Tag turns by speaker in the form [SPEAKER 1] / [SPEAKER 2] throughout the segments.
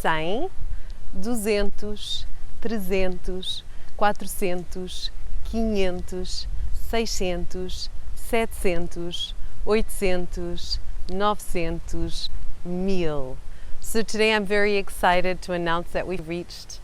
[SPEAKER 1] 100, 200, 300, 400, 500, 600, 700, 800, 900, 1000. So today I'm very excited to announce that we've reached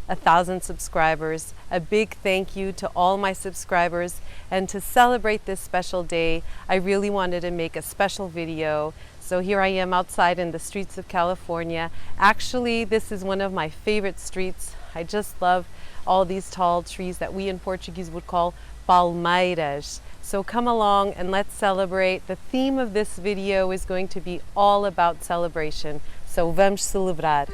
[SPEAKER 1] 1,000 subscribers. A big thank you to all my subscribers, and to celebrate this special day, I really wanted to make a special video. So here I am outside in the streets of California. Actually, this is one of my favorite streets. I just love all these tall trees that we in Portuguese would call palmeiras. So come along and let's celebrate. The theme of this video is going to be all about celebration. So vamos celebrar.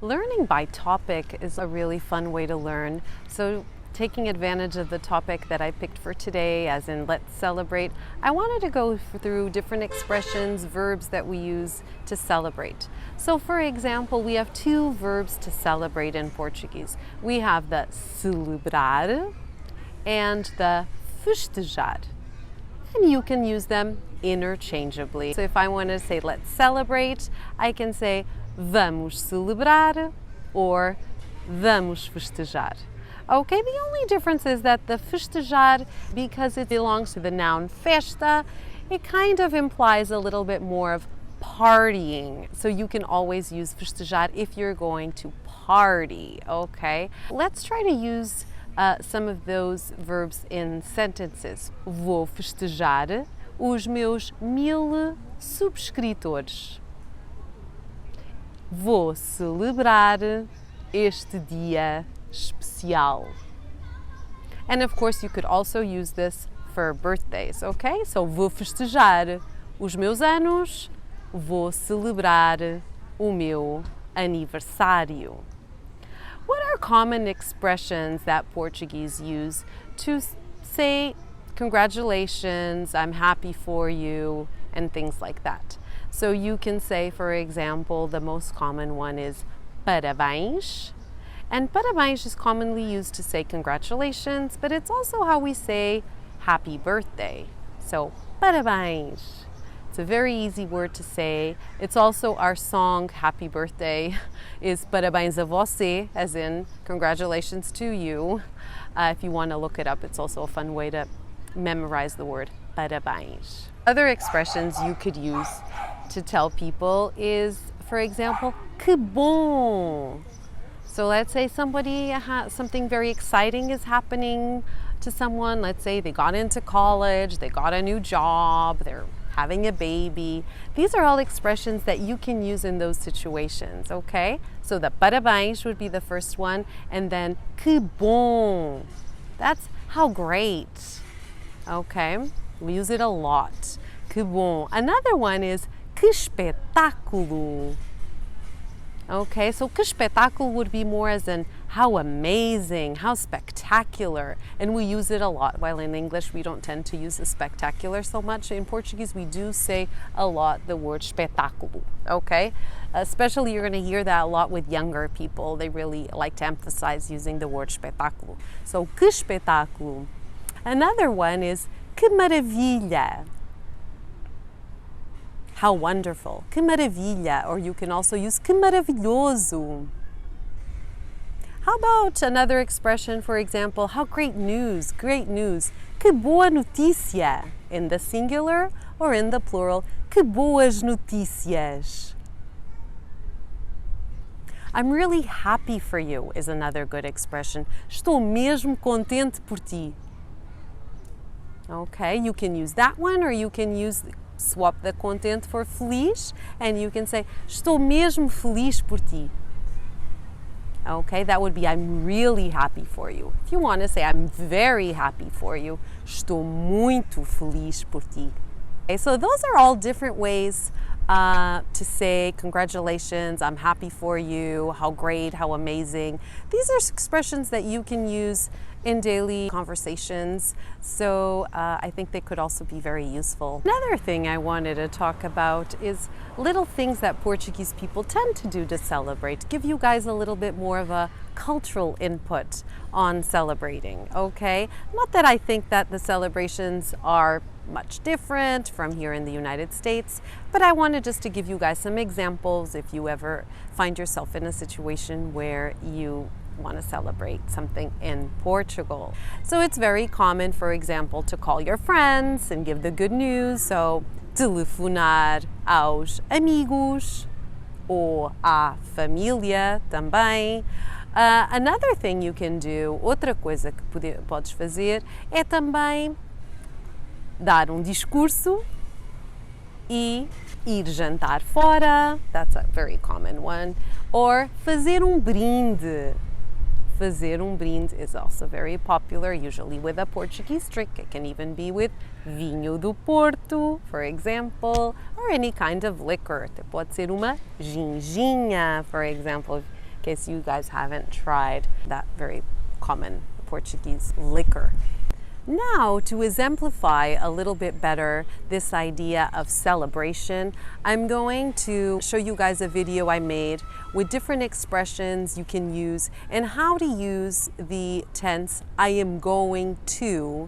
[SPEAKER 1] Learning by topic is a really fun way to learn. So taking advantage of the topic that I picked for today, as in let's celebrate, I wanted to go through different expressions, verbs that we use to celebrate. So for example, we have two verbs to celebrate in Portuguese. We have the celebrar and the festejar. And you can use them interchangeably. So if I want to say let's celebrate, I can say vamos celebrar or vamos festejar. Okay, the only difference is that the festejar, because it belongs to the noun festa, it kind of implies a little bit more of partying. So you can always use festejar if you're going to party, okay? Let's try to use some of those verbs in sentences. Vou festejar os meus 1000 subscritores. Vou celebrar este dia especial. And of course you could also use this for birthdays, okay? So vou festejar os meus anos, vou celebrar o meu aniversário. What are common expressions that Portuguese use to say congratulations, I'm happy for you, and things like that? So you can say, for example, the most common one is parabéns. And parabéns is commonly used to say congratulations, but it's also how we say happy birthday. So parabéns. It's a very easy word to say. It's also our song, Happy Birthday, is parabéns a você, as in congratulations to you. If you want to look it up, it's also a fun way to memorize the word parabéns. Other expressions you could use to tell people is, for example, que bom. So let's say something very exciting is happening to someone. Let's say they got into college, they got a new job, they're having a baby. These are all expressions that you can use in those situations, okay? So the parabéns would be the first one, and then que bom. That's how great, okay? We use it a lot. Que bom. Another one is que espetáculo. Okay, so que espetáculo would be more as in how amazing, how spectacular. And we use it a lot, while in English we don't tend to use the spectacular so much. In Portuguese we do say a lot the word espetáculo, okay? Especially you're going to hear that a lot with younger people. They really like to emphasize using the word espetáculo. So que espetáculo. Another one is que maravilha. How wonderful. Que maravilha. Or you can also use que maravilhoso. How about another expression, for example, how great news, great news. Que boa notícia, in the singular or in the plural. Que boas notícias. I'm really happy for you is another good expression. Estou mesmo contente por ti. Okay, you can use that one, or you can swap the contente for feliz, and you can say estou mesmo feliz por ti. Okay, that would be I'm really happy for you. If you want to say I'm very happy for you, estou muito feliz por ti. Okay, so those are all different ways to say congratulations, I'm happy for you, how great, how amazing. These are expressions that you can use in daily conversations, so I think they could also be very useful. Another thing I wanted to talk about is little things that Portuguese people tend to do to celebrate. Give you guys a little bit more of a cultural input on celebrating, okay? Not that I think that the celebrations are much different from here in the United States, but I wanted just to give you guys some examples if you ever find yourself in a situation where you want to celebrate something in Portugal. So it's very common, for example, to call your friends and give the good news. So telefonar aos amigos ou à família também. Another thing you can do, outra coisa que podes fazer é também dar discurso e ir jantar fora. That's a very common one. Or fazer brinde. Fazer brinde is also very popular, usually with a Portuguese drink. It can even be with vinho do Porto, for example, or any kind of liquor. Pode ser uma ginginha, for example, in case you guys haven't tried that very common Portuguese liquor. Now, to exemplify a little bit better this idea of celebration, I'm going to show you guys a video I made with different expressions you can use and how to use the tense I am going to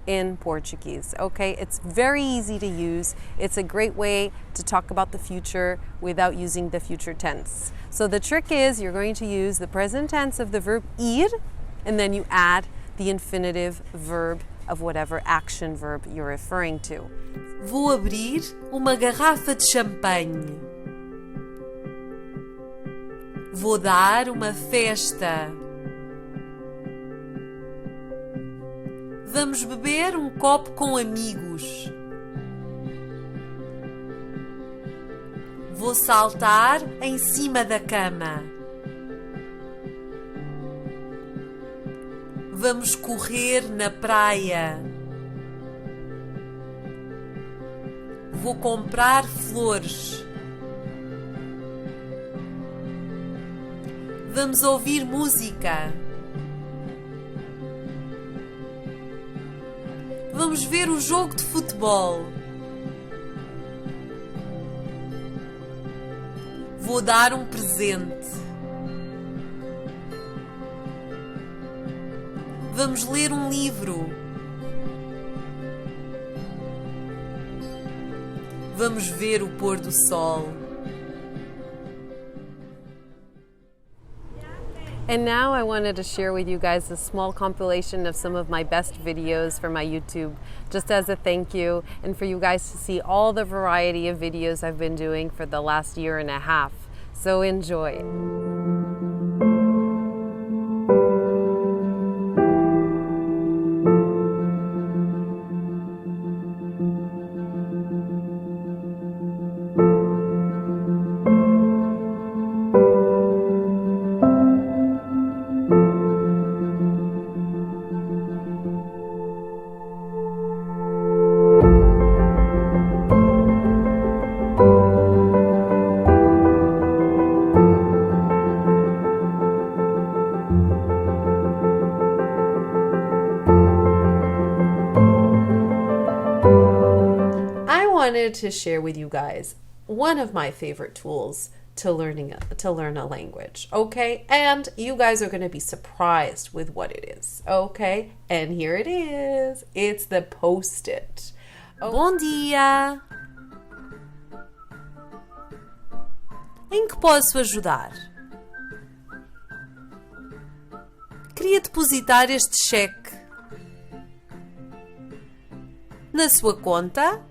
[SPEAKER 1] in Portuguese. Okay, it's very easy to use. It's a great way to talk about the future without using the future tense. So the trick is you're going to use the present tense of the verb ir, and then you add the infinitive verb of whatever action verb you're referring to.
[SPEAKER 2] Vou abrir uma garrafa de champanhe. Vou dar uma festa. Vamos beber copo com amigos. Vou saltar em cima da cama. Vamos correr na praia. Vou comprar flores. Vamos ouvir música. Vamos ver o jogo de futebol. Vou dar presente. Vamos ler livro. Vamos ver o pôr do sol.
[SPEAKER 1] And now I wanted to share with you guys a small compilation of some of my best videos for my YouTube, just as a thank you, and for you guys to see all the variety of videos I've been doing for the last year and a half. So enjoy. I wanted to share with you guys one of my favorite tools to learn a language, okay? And you guys are going to be surprised with what it is, okay? And here it is. It's the Post-it.
[SPEAKER 2] Oh. Bom dia! Em que posso ajudar? Queria depositar este cheque. Na sua conta?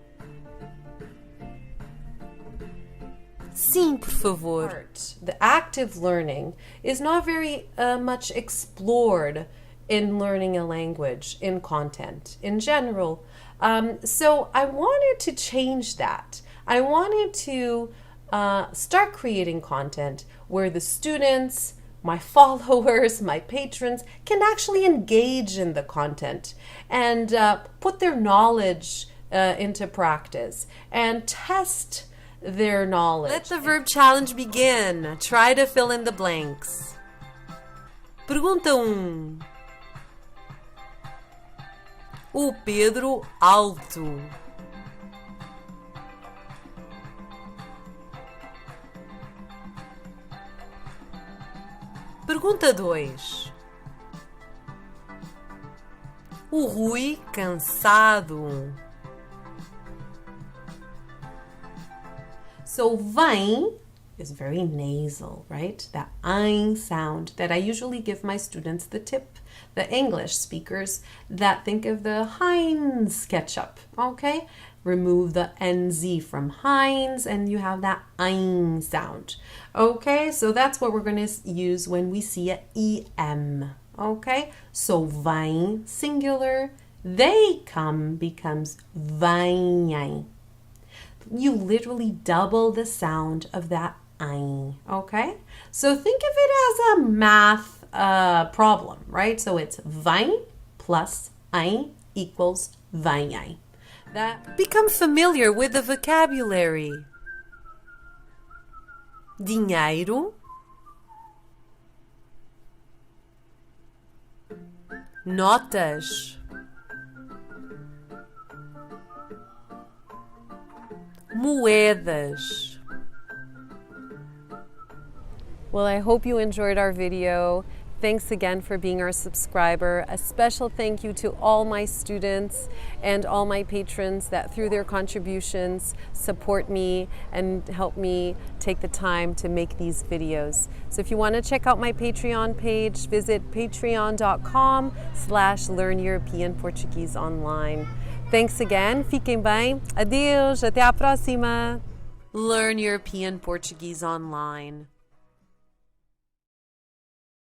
[SPEAKER 2] Sim, por favor.
[SPEAKER 1] The active learning is not very much explored in learning a language, in content, in general. So I wanted to change that. I wanted to start creating content where the students, my followers, my patrons, can actually engage in the content and put their knowledge into practice and test their knowledge.
[SPEAKER 2] Let the verb challenge begin. Try to fill in the blanks. Pergunta 1. O Pedro alto. Pergunta 2. O Rui cansado.
[SPEAKER 1] So vem is very nasal, right? That ein sound that I usually give my students the tip, the English speakers that think of the Heinz ketchup, okay? Remove the NZ from Heinz and you have that ein sound, okay? So that's what we're going to use when we see a EM, okay? So vem, singular, they come becomes vêm. You literally double the sound of that ein, okay? So think of it as a math problem, right? So it's vem plus ein equals vêm.
[SPEAKER 2] Become familiar with the vocabulary. Dinheiro. Notas. Moedas.
[SPEAKER 1] Well, I hope you enjoyed our video. Thanks again for being our subscriber. A special thank you to all my students and all my patrons that through their contributions support me and help me take the time to make these videos. So if you want to check out my Patreon page, visit patreon.com/Learn European Portuguese online. Thanks again. Fiquem bem. Adeus. Até à próxima.
[SPEAKER 2] Learn European Portuguese online.